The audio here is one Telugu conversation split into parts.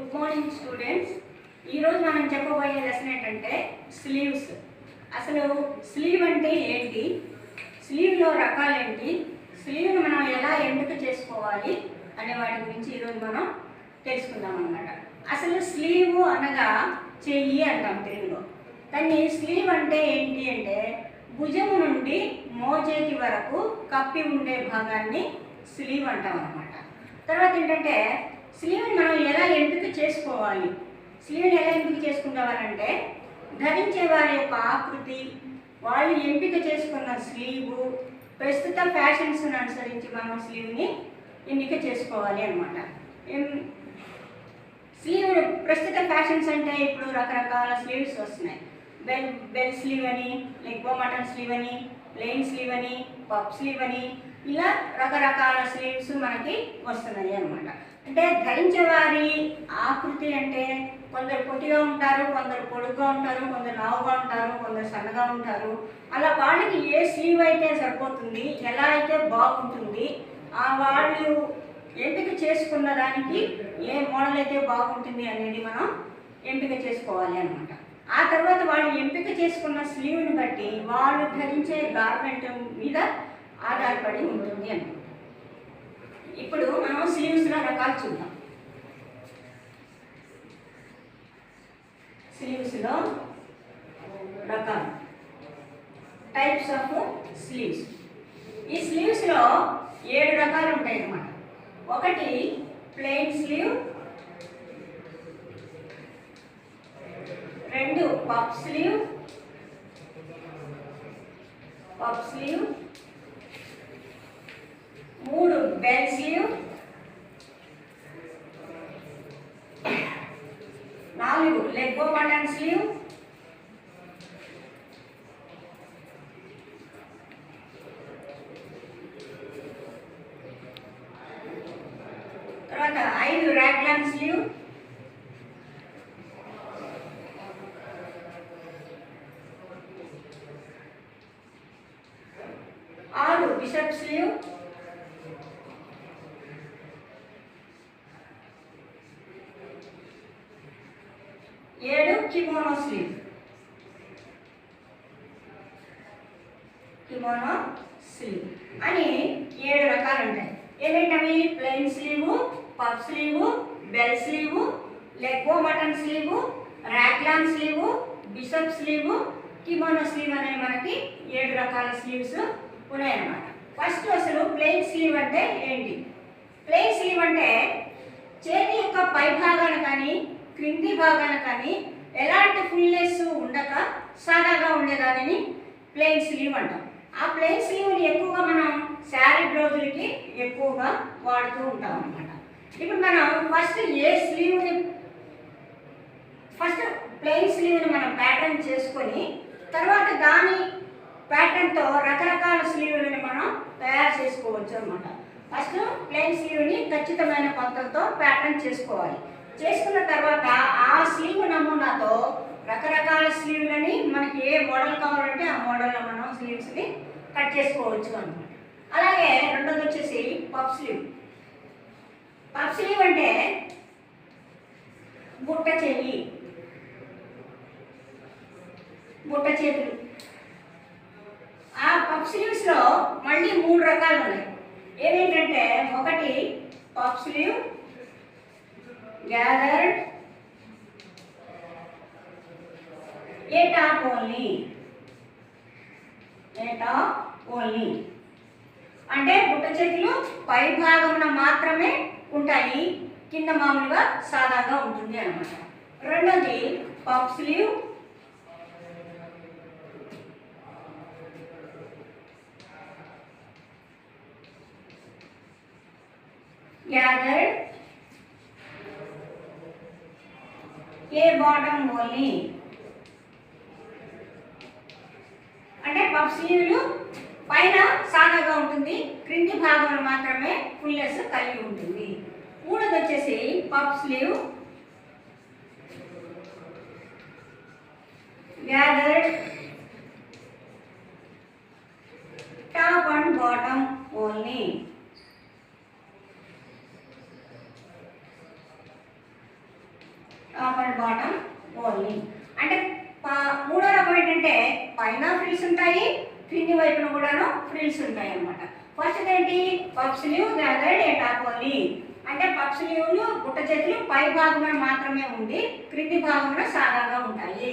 Good morning students. ఈరోజు మనం చెప్పబోయే లెసన్ ఏంటంటే స్లీవ్స్. అసలు స్లీవ్ అంటే ఏంటి, స్లీవ్లో రకాలేంటి, స్లీవ్ని మనం ఎలా ఎంపిక చేసుకోవాలి అనే వాటి గురించి ఈరోజు మనం తెలుసుకుందాం అన్నమాట. అసలు స్లీవ్ అనగా చెయ్యి అంటాం తెలుగులో. కానీ స్లీవ్ అంటే ఏంటి అంటే భుజము నుండి మోచేతి వరకు కప్పి ఉండే భాగాన్ని స్లీవ్ అంటాం అన్నమాట. తర్వాత ఏంటంటే స్లీవ్ని మనం ఎలా ఎంపిక చేసుకోవాలి, స్లీవ్ని ఎలా ఎంపిక చేసుకుంటామనంటే ధరించే వారి యొక్క ఆకృతి, వాళ్ళు ఎంపిక చేసుకున్న స్లీవ్, ప్రస్తుత ఫ్యాషన్స్ని అనుసరించి మనం స్లీవ్ని ఎన్నిక చేసుకోవాలి అన్నమాట. స్లీవ్ ప్రస్తుత ఫ్యాషన్స్ అంటే ఇప్పుడు రకరకాల స్లీవ్స్ వస్తున్నాయి. బెల్ స్లీవ్ అని, లెగ్ మటన్ స్లీవ్ అని, ప్లెయిన్ స్లీవ్ అని, పఫ్ స్లీవ్ అని, ఇలా రకరకాల స్లీవ్స్ మనకి వస్తున్నాయి అన్నమాట. అంటే ధరించే వారి ఆకృతి అంటే కొందరు పొట్టిగా ఉంటారు, కొందరు పొడుగ్గా ఉంటారు, కొందరు లావుగా ఉంటారు, కొందరు సన్నగా ఉంటారు. అలా వాళ్ళకి ఏ స్లీవ్ అయితే సరిపోతుంది, ఎలా అయితే బాగుంటుంది, వాళ్ళు ఎంపిక చేసుకున్న దానికి ఏ మోడల్ అయితే బాగుంటుంది అనేది మనం ఎంపిక చేసుకోవాలి అన్నమాట. ఆ తర్వాత వాళ్ళు ఎంపిక చేసుకున్న స్లీవ్ని బట్టి వాళ్ళు ధరించే గార్మెంట్ మీద ఆధారపడి ఉంటుంది అన్నమాట. ఇప్పుడు మనం స్లీవ్స్లో రకాలు చూద్దాం. స్లీవ్స్లో రకాలు, టైప్స్ ఆఫ్ స్లీవ్స్. ఈ స్లీవ్స్లో 7 రకాలు ఉంటాయి అన్నమాట. ఒకటి plain sleeve, 2 puff sleeve, 3 bell sleeve, 4 leg button sleeve, 5 raglan sleeve, 6 bishop sleeve, 7 kimono sleeve. అని 7 రకాలు ఉంటాయి. ఏమేంటవి? Plain sleeve, puff sleeve, bell sleeve, leg mutton sleeve, raglan sleeve, bishop sleeve, kimono sleeve అనే మనకి 7 రకాల స్లీవ్స్ ఉన్నాయన్నమాట. ఫస్ట్ అసలు ప్లెయిన్ స్లీవ్ అంటే ఏంటి? ప్లెయిన్ స్లీవ్ అంటే చేతి యొక్క పై భాగాన కానీ క్రింది భాగాన కానీ ఎలాంటి ఫుల్నెస్ ఉండక సాదాగా ఉండేదానిని ప్లెయిన్ స్లీవ్ అంటాం. ఆ ప్లెయిన్ స్లీవ్ని ఎక్కువగా మనం శారీ బ్లౌజులకి ఎక్కువగా వాడుతూ ఉంటాం అన్నమాట. ఇప్పుడు మనం ఫస్ట్ ప్లెయిన్ స్లీవ్ని మనం ప్యాటర్న్ చేసుకొని తర్వాత దాని ప్యాటర్న్తో రకరకాల స్లీవ్లని మనం తయారు చేసుకోవచ్చు అన్నమాట. ఫస్ట్ ప్లెయిన్ స్లీవ్ని ఖచ్చితమైన కొలతలతో ప్యాటర్న్ చేసుకోవాలి. చేసుకున్న తర్వాత ఆ స్లీవ్ నమూనాతో రకరకాల స్లీవ్లని మనకి ఏ మోడల్ కావాలంటే ఆ మోడల్లో మనం స్లీవ్స్ని కట్ చేసుకోవచ్చు అన్నమాట. అలాగే రెండోది వచ్చేసి పఫ్ స్లీవ్. పఫ్ స్లీవ్ అంటే బుట్ట చేతులు. ఆ పఫ్ స్లీవ్స్లో మళ్ళీ 3 రకాలు ఉన్నాయి. ఏమేంటంటే ఒకటి పఫ్ స్లీవ్, గ్యాదర్డ్, ఏ టాప్ ఓన్లీ. అంటే బుట్ట చేతులు పై భాగమున మాత్రమే ఉంటాయి, కింద మామూలుగా సాదాగా ఉంటుంది అన్నమాట. రెండోది పఫ్ స్లీవ్, గ్యాదర్డ్, ఏ బాటమ్ ఓన్లీ. అంటే పఫ్ స్లీవ్లు పైన సాదాగా ఉంటుంది, క్రింది భాగంలో మాత్రమే ఫుల్నెస్ కలిగి ఉంటుంది. మూడోది వచ్చేసి puff slew, gathered, top and bottom only. Top and bottom only. అంటే మూడో రకం ఏంటంటే పైన ఫ్రిల్స్ ఉంటాయి, క్రింది వైపున కూడాను ఫ్రిల్స్ ఉంటాయి అన్నమాట. ఫస్ట్ ఏంటి, పఫ్ స్లీవ్ గ్యాదర్డ్ ఏ టాప్ ఓన్లీ. అంటే పఫ్ స్లీవ్లు బుట్ట చేతులు పై భాగమున మాత్రమే ఉండి క్రింది భాగమున సాదాగా ఉంటాయి.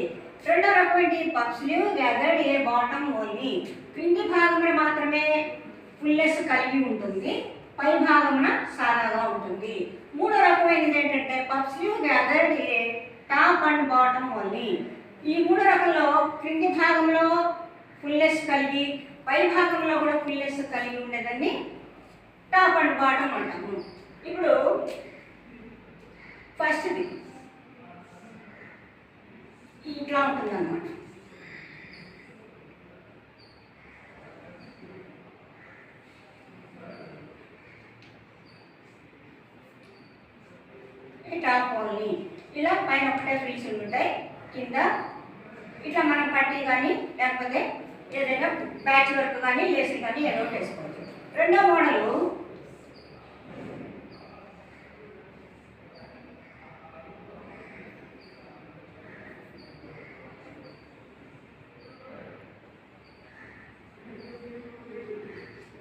రెండో రకం ఏంటి, పఫ్ స్లీవ్ గ్యాదర్డ్ ఏ బాటమ్ ఓన్లీ. క్రింది భాగమున మాత్రమే ఫుల్నెస్ కలిగి ఉంటుంది, పై భాగమున సాదాగా ఉంటుంది. మూడో రకమైనది ఏంటంటే puff slew gathered A top and bottom only. ఈ మూడు రకంలో క్రింది భాగంలో ఫుల్నెస్ కలిగి పై భాగంలో కూడా ఫుల్నెస్ కలిగి ఉండేదాన్ని టాప్ అండ్ బాటమ్ అంటాము. ఇప్పుడు ఫస్ట్ది ఇట్లా ఉంటుంది అన్నమాట. Top only. ఇలా పైన ఒకటే ఫ్రిల్స్ ఉంటాయి, కింద ఇట్లా మనం పట్టీ కానీ లేకపోతే ఏదైనా ప్యాచ్ వర్క్ కానీ లేసి కానీ ఏదో వేసుకోవచ్చు. రెండో మోడలు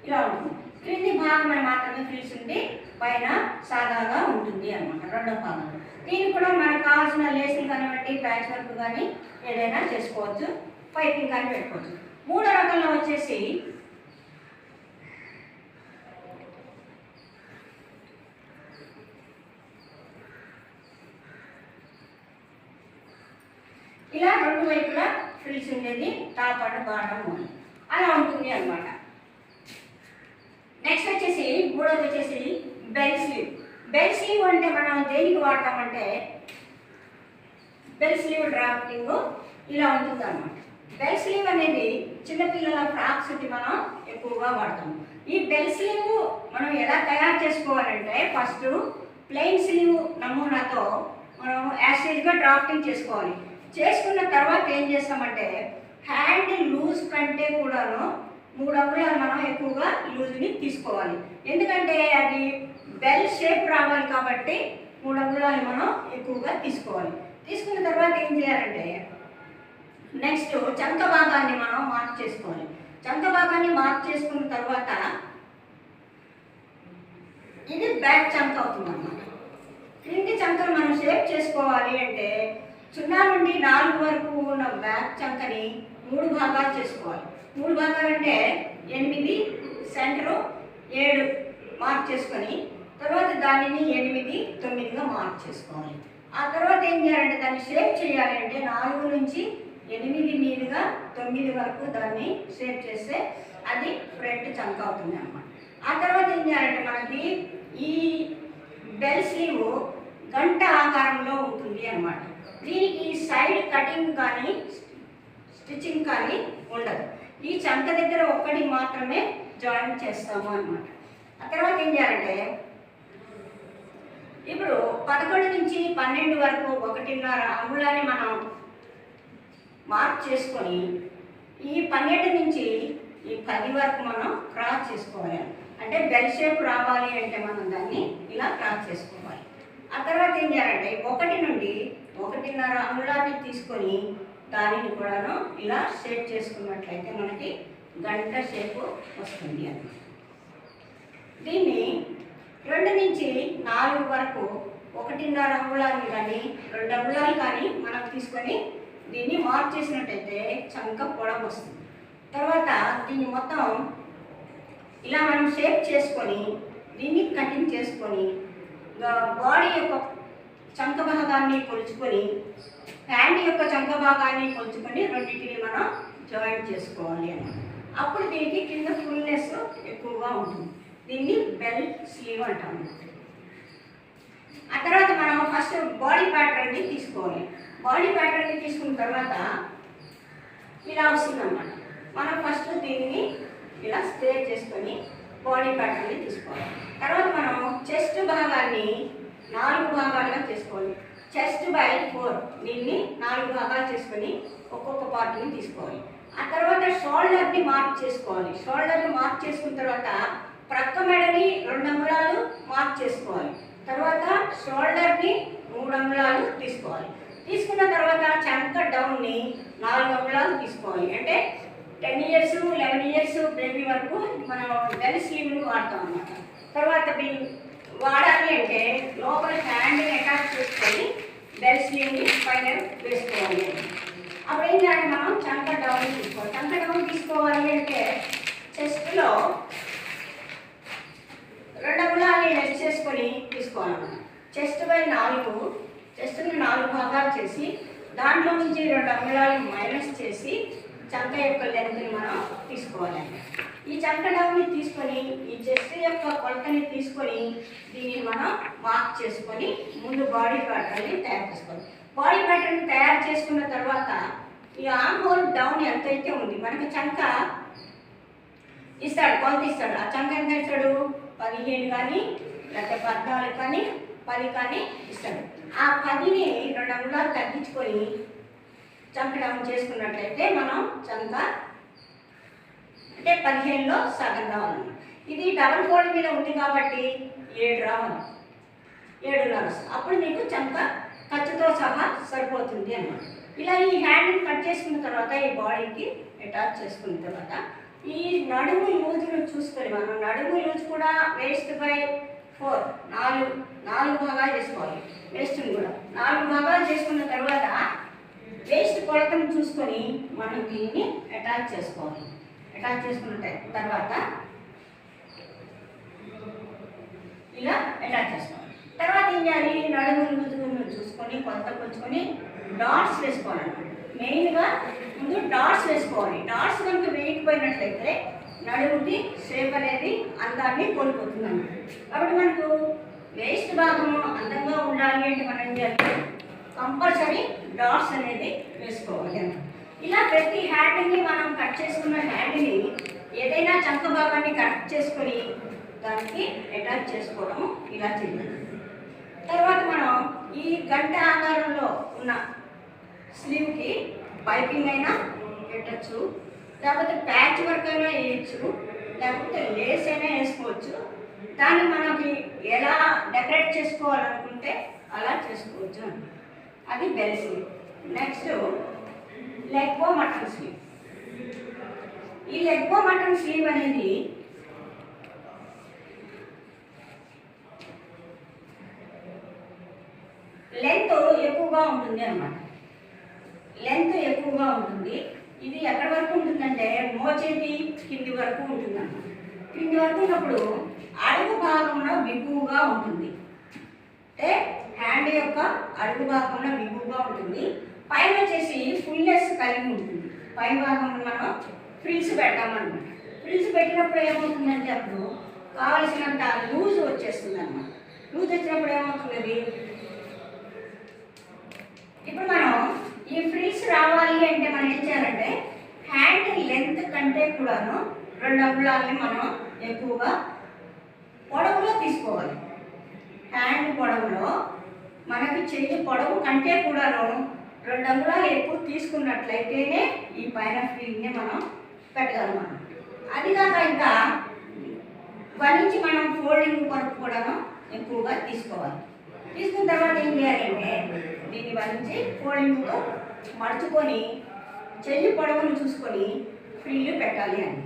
ఇలా ఉంటుంది. క్రింది భాగం మాత్రమే ఫ్రిల్స్ ఉండి పైన సాదాగా ఉంటుంది అన్నమాట రెండో భాగంలో. దీన్ని కూడా మనకు కావాల్సిన లేసులు కానివ్వండి, ప్యాచ్ వర్క్ కానీ ఏదైనా చేసుకోవచ్చు, పైపింగ్ కానీ పెట్టుకోవచ్చు. మూడో రకంలో వచ్చేసి ఇలా రెండు వైపులా ఫ్రిల్స్ ఉండేది టాప్ అండ్ బాటమ్ అలా ఉంటుంది అన్నమాట. నెక్స్ట్ వచ్చేసి మూడోది వచ్చేసి బెల్ స్లీవ్. బెల్ స్లీవ్ అంటే మనం దేనికి వాడతామంటే బెల్ స్లీవ్ డ్రాఫ్టింగ్ ఇలా ఉంటుంది అన్నమాట. బెల్ స్లీవ్ అనేది చిన్నపిల్లల ఫ్రాక్స్ మనం ఎక్కువగా వాడతాము. ఈ బెల్ స్లీవ్ మనం ఎలా తయారు చేసుకోవాలంటే ఫస్ట్ ప్లెయిన్ స్లీవ్ నమూనాతో మనం యాసిడ్గా డ్రాఫ్టింగ్ చేసుకోవాలి. చేసుకున్న తర్వాత ఏం చేస్తామంటే హ్యాండ్ లూజ్ కంటే కూడాను 3 అంగుళాలు మనం ఎక్కువగా లూజ్ని తీసుకోవాలి. ఎందుకంటే అది బెల్ షేప్ రావాలి కాబట్టి 3 అంగుళాలు మనం ఎక్కువగా తీసుకోవాలి. తీసుకున్న తర్వాత ఏం చేయాలంటే నెక్స్ట్ చంక భాగాన్ని మనం మార్క్ చేసుకోవాలి. చంక భాగాన్ని మార్క్ చేసుకున్న తర్వాత ఇది బ్యాక్ చంక అవుతుంది అన్నమాట. క్రింది చంకను మనం షేప్ చేసుకోవాలి అంటే 0 నుండి 4 వరకు ఉన్న బ్యాక్ చంకని 3 భాగాలు చేసుకోవాలి. 3 భాగాలు అంటే 8, సెంటరు 7 మార్క్ చేసుకొని తర్వాత దానిని 8, 9గా మార్క్ చేసుకోవాలి. ఆ తర్వాత ఏం చేయాలంటే దాన్ని షేప్ చేయాలి అంటే 4 నుంచి 8 మీదుగా 9 వరకు దాన్ని షేప్ చేస్తే అది ఫ్రంట్ చంక అవుతుంది అన్నమాట. ఆ తర్వాత ఏం చేయాలంటే మనకి ఈ బెల్ స్లీవ్ గంట ఆకారంలో ఉంటుంది అన్నమాట. దీనికి సైడ్ కటింగ్ కానీ స్టిచ్చింగ్ కానీ ఉండదు. ఈ చంక దగ్గర ఒక్కటి మాత్రమే జాయిన్ చేస్తాము అన్నమాట. ఆ తర్వాత ఏం చేయాలంటే ఇప్పుడు 11 నుంచి 12 వరకు 1.5 అంగుళాన్ని మనం మార్క్ చేసుకొని ఈ 12 నుంచి ఈ 10 వరకు మనం క్రాస్ చేసుకోవాలి. అంటే బెల్ షేప్ రావాలి అంటే మనం దాన్ని ఇలా క్రాస్ చేసుకోవాలి. ఆ తర్వాత ఏం చేయాలంటే 1 నుండి 1.5 అంగుళాన్ని తీసుకొని దానిని కూడాను ఇలా షేప్ చేసుకున్నట్లయితే మనకి గంట షేపు వస్తుంది అని. దీన్ని 2 నుంచి 4 వరకు 1.5 అంగుళాలు కానీ 2 అంగుళాలు కానీ మనం తీసుకొని దీన్ని మార్క్ చేసినట్టయితే చంక పొడవు వస్తుంది. తర్వాత దీన్ని మొత్తం ఇలా మనం షేప్ చేసుకొని దీన్ని కటింగ్ చేసుకొని బాడీ యొక్క చంక భాగాన్ని కొలుచుకొని హ్యాండ్ యొక్క చంక భాగాన్ని కొలుచుకొని రెండింటిని మనం జాయింట్ చేసుకోవాలి అన్నమాట. అప్పుడు దీనికి కింద ఫుల్నెస్ ఎక్కువగా ఉంటుంది. దీన్ని బెల్ స్లీవ్ అంటాము. ఆ తర్వాత మనం ఫస్ట్ బాడీ ప్యాటర్న్ని తీసుకోవాలి. బాడీ ప్యాటర్న్ని తీసుకున్న తర్వాత ఇలా వస్తుందన్నమాట. మనం ఫస్ట్ దీన్ని ఇలా స్క్వేర్ చేసుకొని బాడీ ప్యాటర్న్ని తీసుకోవాలి. తర్వాత మనం చెస్ట్ భాగాన్ని 4 భాగాలుగా చేసుకోవాలి. చెస్ట్ బై 4 దీన్ని 4 భాగాలు చేసుకొని ఒక్కొక్క పార్ట్ని తీసుకోవాలి. ఆ తర్వాత షోల్డర్ని మార్క్ చేసుకోవాలి. షోల్డర్ని మార్క్ చేసుకున్న తర్వాత ప్రక్క మెడని 2 అంగుళాలు మార్క్ చేసుకోవాలి. తర్వాత షోల్డర్ని 3 అంగుళాలు తీసుకోవాలి. తీసుకోవాలి. తీసుకున్న తర్వాత చంక డౌన్ని 4 అంగుళాలు తీసుకోవాలి. అంటే 10 ఇయర్స్ 11 ఇయర్స్ బేబీ వరకు మనం బెల్ స్లీవ్ని వాడతాం అన్నమాట. తర్వాత వాడాలి అంటే లోపల హ్యాండ్ని అటాచ్ చేసుకొని బెల్ స్లీవ్ని పైన వేసుకోవాలి. అప్పుడు ఏం చేయాలి, మనం చంక డౌన్ తీసుకోవాలి. చంక డౌన్ తీసుకోవాలి అంటే చెస్ట్లో 2 అంగుళాలు రెస్ట్ చేసుకొని తీసుకోవాలన్నమాట. చెస్ట్ బై 4, చెస్ట్ని 4 భాగాలు చేసి దాంట్లో నుంచి 2 అంగుళాలు మైనస్ చేసి చంక యొక్క లెంత్ని మనం తీసుకోవాలి. ఈ చంక డౌన్ని తీసుకొని ఈ చెస్ట్ యొక్క కొలతని తీసుకొని దీన్ని మనం మార్క్ చేసుకొని ముందు బాడీ ప్యాటర్న్ని తయారు చేసుకోవాలి. బాడీ ప్యాటర్న్ తయారు చేసుకున్న తర్వాత ఈ ఆర్మ్ హోల్ డౌన్ ఎంతైతే ఉంది, మనకి చంక ఇస్తాడు, కొలత ఇస్తాడు. ఆ చంక ఎంత ఇస్తాడు, 15 కానీ లేకపోతే 14 కానీ 10 కానీ ఇస్తాడు. ఆ 10ని 2 అంగుళాలు తగ్గించుకొని చంక డౌన్ చేసుకున్నట్లయితే మనం చంక అంటే 15లో సగం రావాలి. ఇది డబల్ ఫోల్డ్ మీద ఉంది కాబట్టి 7 రావాలి, 7.5. అప్పుడు మీకు చంక ఖర్చుతో సహా సరిపోతుంది అన్నమాట. ఇలా ఈ హ్యాండ్ని కట్ చేసుకున్న తర్వాత ఈ బాడీకి అటాచ్ చేసుకున్న తర్వాత ఈ నడుము లూజును చూసుకొని మనం నడుము లూజ్ కూడా వేస్ట్ బై 4 4 భాగాలు చేసుకోవాలి. వేస్ట్ని కూడా 4 భాగాలు చేసుకున్న తర్వాత వేస్ట్ కొలతను చూసుకొని మనం దీన్ని అటాచ్ చేసుకోవాలి. అటాచ్ చేసుకున్న తర్వాత ఇలా అటాచ్ చేసుకోవాలి. తర్వాత ఏం చేయాలి, నడుము లూజును చూసుకొని కొలత కొలుచుకొని డాట్స్ వేసుకోవాలన్నమాట. మెయిన్గా ముందు డాట్స్ వేసుకోవాలి. డాట్స్ కనుక వేయకపోయినట్లయితే నడుముకి షేప్ అనేది అందాన్ని కోల్పోతుంది అన్నమాట. కాబట్టి మనకు వేస్ట్ భాగము అందంగా ఉండాలి అంటే మనం ఏం చేయాలి, కంపల్సరీ డాట్స్ అనేది వేసుకోవాలి అన్నమాట. ఇలా ప్రతి హ్యాండ్ని మనం కట్ చేసుకున్న హ్యాండ్ని ఏదైనా చంక భాగాన్ని కట్ చేసుకొని దానికి అటాచ్ చేసుకోవడం ఇలా చేయాలి. తర్వాత మనం ఈ గంట ఆకారంలో ఉన్న స్లీవ్కి పైపింగ్ అయినా పెట్టచ్చు, లేకపోతే ప్యాచ్ వర్క్ అయినా వేయచ్చు, లేకపోతే లేస్ అయినా వేసుకోవచ్చు. దాన్ని మనకి ఎలా డెకరేట్ చేసుకోవాలనుకుంటే అలా చేసుకోవచ్చు. అది బెల్ స్లీవ్. నెక్స్ట్ లెగ్ బో మటన్ స్లీవ్. ఈ లెగ్ బో మటన్ స్లీవ్ అనేది లెంత్ ఎక్కువగా ఉంటుంది అన్నమాట. లెంత్ ఎక్కువగా ఉంటుంది. ఇది ఎక్కడి వరకు ఉంటుందంటే మోచేతి కింది వరకు ఉంటుంది అన్నమాట. కింది వరకు ఉన్నప్పుడు అడుగు భాగంలో బిగువుగా ఉంటుంది. అంటే హ్యాండ్ యొక్క అడుగు భాగంలో బిగువుగా ఉంటుంది. పైన వచ్చేసి ఫుల్నెస్ కలిగి ఉంటుంది. పై భాగంలో మనం ఫ్రిల్స్ పెడతామన్నమాట. ఫ్రిల్స్ పెట్టినప్పుడు ఏమవుతుందంటే అప్పుడు కావలసినంత లూజ్ వచ్చేస్తుంది అన్నమాట. లూజ్ వచ్చినప్పుడు ఏమవుతుంది, ఇప్పుడు మనం ఈ ఫ్రిల్స్ రావాలి అంటే మనం ఏం చేయాలంటే హ్యాండ్ లెంత్ కంటే కూడాను 2 అంగుళాలని మనం ఎక్కువగా పొడవులో తీసుకోవాలి. హ్యాండ్ పొడవులో మనకి చెయ్యి పొడవు కంటే కూడాను 2 అంగుళాలు ఎక్కువ తీసుకున్నట్లయితేనే ఈ పైన ఫ్రిల్ని మనం పెట్టగలం. అది కాక ఇంకా 1 ఇంచ్ మనం ఫోల్డింగ్ కొరకు కూడాను ఎక్కువగా తీసుకోవాలి. తీసుకున్న తర్వాత ఏం చేయాలంటే దీన్ని 1 ఇంచ్ ఫోల్డింగ్తో మడుచుకొని చెయ్యి పొడవును చూసుకొని ఫ్రిల్లు పెట్టాలి అని.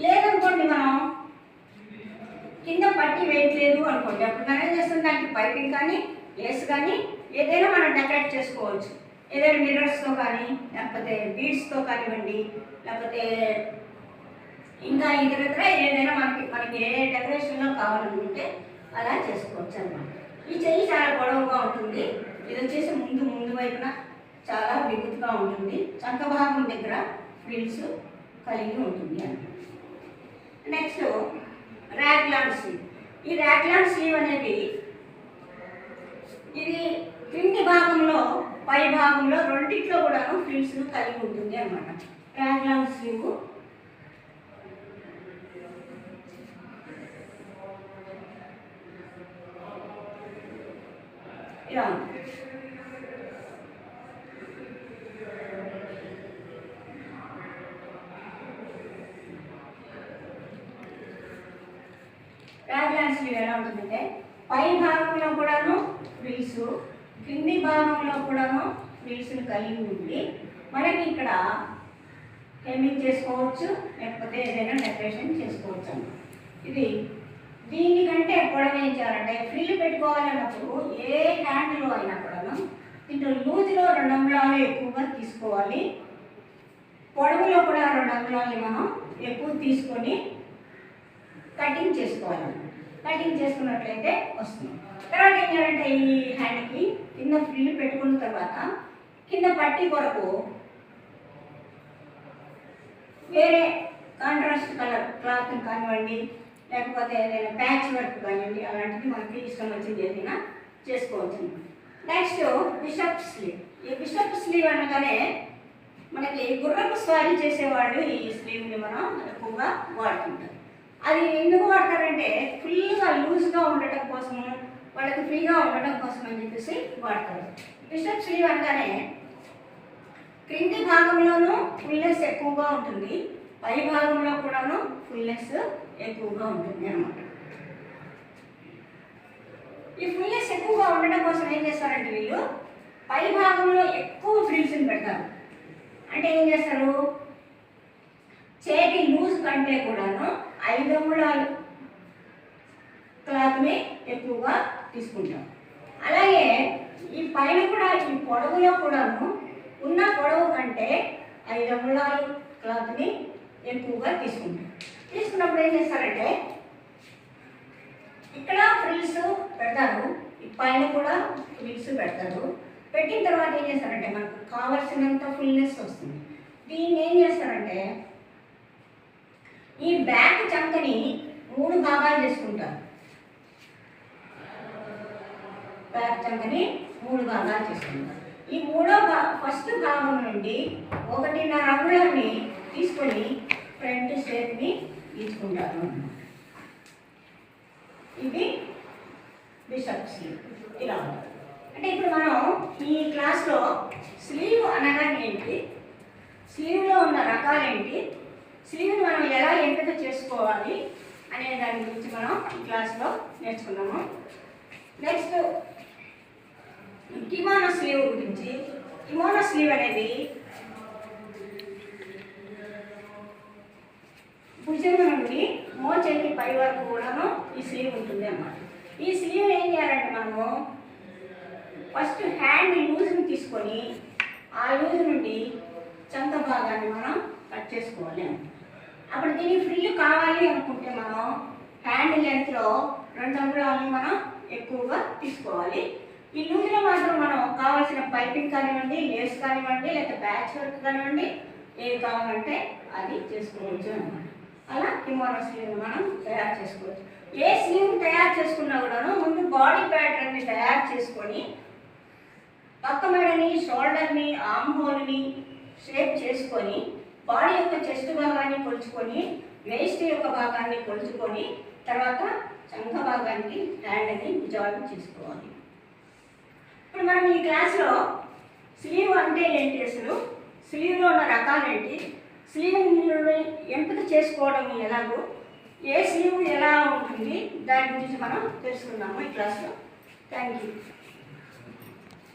లేదనుకోండి మనం కింద పట్టి వేయట్లేదు అనుకోండి, అప్పుడు మనం ఏం చేస్తుంది, దానికి పైపింగ్ కానీ లేస్ కానీ ఏదైనా మనం డెకరేట్ చేసుకోవచ్చు. ఏదైనా మిర్రర్స్తో కానీ లేకపోతే బీడ్స్తో కానివ్వండి, లేకపోతే ఇంకా ఇతర ఏదైనా మనకి ఏ డెకరేషన్లో కావాలనుకుంటే అలా చేసుకోవచ్చు అన్నమాట. ఈ చెయ్యి చాలా పొడవుగా ఉంటుంది. ఇది వచ్చేసి ముందు వైపున చాలా బిగుతుగా ఉంటుంది. చంక భాగం దగ్గర ఫ్రిల్స్ కలిగి ఉంటుంది అన్నమాట. Next raglan sleeve. ఈ ర్యాగ్లాన్ స్లీవ్ అనేది ఇది క్రింది భాగంలో పై భాగంలో రెండిట్లో కూడా ఫ్రిల్స్ కలిగి ఉంటుంది అన్నమాట. ర్యాగ్లాన్ స్లీవ్ ఇలా ఉంది. ర్యాగ్లాన్ స్లీవ్ ఎలా ఉంటుందంటే పై భాగంలో కూడాను ఫ్రిల్స్, కింది భాగంలో కూడాను ఫ్రిల్స్ని కలిగి ఉంది. మనకి ఇక్కడ హెమ్మింగ్ చేసుకోవచ్చు, లేకపోతే ఏదైనా డెకరేషన్ చేసుకోవచ్చు అన్నమాట. ఇది దీనికంటే పొడవు ఏం చేయాలంటే ఫ్రిల్ పెట్టుకోవాలన్నప్పుడు ఏ హ్యాండ్లో అయినా కూడాను దీంట్లో లూజ్లో 2 అంగుళాలు ఎక్కువగా తీసుకోవాలి, పొడవులో కూడా 2 అంగుళాలు మనం ఎక్కువ తీసుకొని కటింగ్ చేసుకోవాలి. కటింగ్ చేసుకున్నట్లయితే వస్తుంది. తర్వాత ఏం చేయాలంటే ఈ హ్యాండ్కి కింద ఫ్రిల్ పెట్టుకున్న తర్వాత కింద పట్టీ కొరకు వేరే కాంట్రాస్ట్ కలర్ క్లాత్ కానివ్వండి, లేకపోతే ఏదైనా ప్యాచ్ వర్క్ కానివ్వండి, అలాంటిది మనకి ఇష్టం వచ్చింది ఏదైనా చేసుకోవచ్చు. Next bishop sleeve. ఈ బిషప్ స్లీవ్ అనగానే మనకి గుర్రపు స్వారీ చేసేవాళ్ళు ఈ స్లీవ్ని మనం ఎక్కువగా వాడుతుంటారు. అది ఎందుకు వాడతారంటే ఫుల్గా లూజ్గా ఉండటం కోసము, వాళ్ళకి ఫ్రీగా ఉండటం కోసం అని చెప్పేసి వాడతారు. బిషప్ స్లీవ్ అనగానే క్రింది భాగంలోనూ ఫుల్నెస్ ఎక్కువగా ఉంటుంది, పై భాగంలో కూడాను ఫుల్నెస్ ఎక్కువగా ఉంటుంది అన్నమాట. ఈ ఫుల్నెస్ ఎక్కువగా ఉండడం కోసం ఏం చేస్తారంటే వీళ్ళు పై భాగంలో ఎక్కువ ఫ్రిల్స్ని పెడతారు. అంటే ఏం చేస్తారు, చేతి లూజ్ కంటే కూడాను 5 అంగుళాలు క్లాత్ని ఎక్కువగా తీసుకుంటాం. అలాగే ఈ పైన కూడా ఈ పొడవులో కూడాను ఉన్న పొడవు కంటే 5 అంగుళాలు క్లాత్ని ఎక్కువగా తీసుకుంటాం. తీసుకున్నప్పుడు ఏం చేస్తారంటే ఇక్కడ ఫ్రిల్స్ పెడతారు, ఈ పైన కూడా ఫ్రిల్స్ పెడతారు. పెట్టిన తర్వాత ఏం చేస్తారంటే మనకు కావాల్సినంత ఫుల్నెస్ వస్తుంది. దీన్ని ఏం చేస్తారంటే ఈ బ్యాక్ చంకని 3 భాగాలు చేసుకుంటారు. బ్యాక్ చంకని 3 భాగాలు చేసుకుంటారు. ఈ ఫస్ట్ భాగం నుండి 1.5 అంగుళాన్ని తీసుకొని ఫ్రంట్ షేప్ని తీసుకుంటారు. ఇది బిషప్ స్లీవ్ ఇలా ఉంటుంది. అంటే ఇప్పుడు మనం ఈ క్లాస్లో స్లీవ్ అనగా ఏంటి, స్లీవ్లో ఉన్న రకాలేంటి, స్లీవ్ని మనం ఎలా ఎంపిక చేసుకోవాలి అనే దాని గురించి మనం ఈ క్లాస్లో నేర్చుకున్నాము. నెక్స్ట్ కిమోనో స్లీవ్ గురించి. కిమోనో స్లీవ్ అనేది భుజం నుండి మోచేతి పై వరకు కూడాను ఈ స్లీవ్ ఉంటుంది అన్నమాట. ఈ స్లీవ్ ఏం చేయాలంటే మనము ఫస్ట్ హ్యాండ్ లూజ్ని తీసుకొని ఆ లూజ్ నుండి చంక భాగాన్ని మనం కట్ చేసుకోవాలి. అప్పుడు దీని ఫ్రిల్ కావాలి అనుకుంటే మనం హ్యాండ్ లెంత్లో 2 అంగుళాలని మనం ఎక్కువగా తీసుకోవాలి. ఈ లూజ్లో మాత్రం మనం కావాల్సిన పైపింగ్ కానివ్వండి, లేస్ కానివ్వండి, లేకపోతే ప్యాచ్ వర్క్ కానివ్వండి, ఏది కావాలంటే అది చేసుకోవచ్చు అన్నమాట. అలా కిమోనో స్లీవ్ మనం తయారు చేసుకోవచ్చు. ఏ స్లీవ్ తయారు చేసుకున్నా కూడాను ముందు బాడీ ప్యాటర్న్ని తయారు చేసుకొని పక్క మెడని, షోల్డర్ని, ఆర్మ్ హోల్ని షేప్ చేసుకొని బాడీ యొక్క చెస్ట్ భాగాన్ని కొలుచుకొని వేస్ట్ యొక్క భాగాన్ని కొలుచుకొని తర్వాత చంక భాగానికి హ్యాండ్ని జాయిన్ చేసుకోవాలి. ఇప్పుడు మనం ఈ క్లాస్లో స్లీవ్ అంటే ఏంటి, అసలు స్లీవ్లో ఉన్న రకాలు ఏంటి, స్లీవ్ని ఎంపిక చేసుకోవడం ఎలాగో, ఏ స్లీవ్ ఎలా ఉంటుంది దాని గురించి మనం తెలుసుకున్నాము ఈ క్లాస్లో. Thank you.